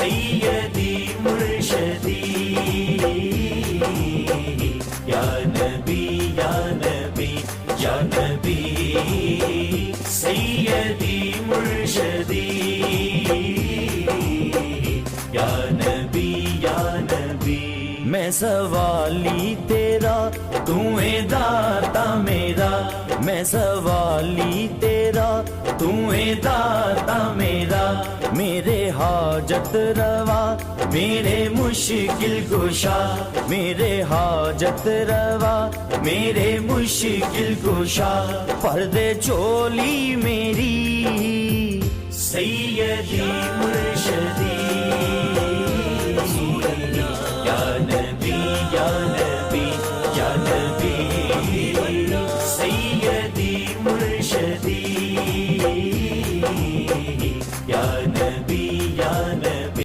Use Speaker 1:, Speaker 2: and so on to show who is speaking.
Speaker 1: سیدی مرشدی یا نبی یا نبی یا نبی سیدی مرشدی یا نبی یا نبی میں سوالی تیرا تو ہے داتا میرا میں سوالی تیرا تو ہے داتا میرا میرے حاجت روا میرے مشکل کشا میرے حاجت روا میرے مشکل کشا پردے چولی میری سیدی مرشدی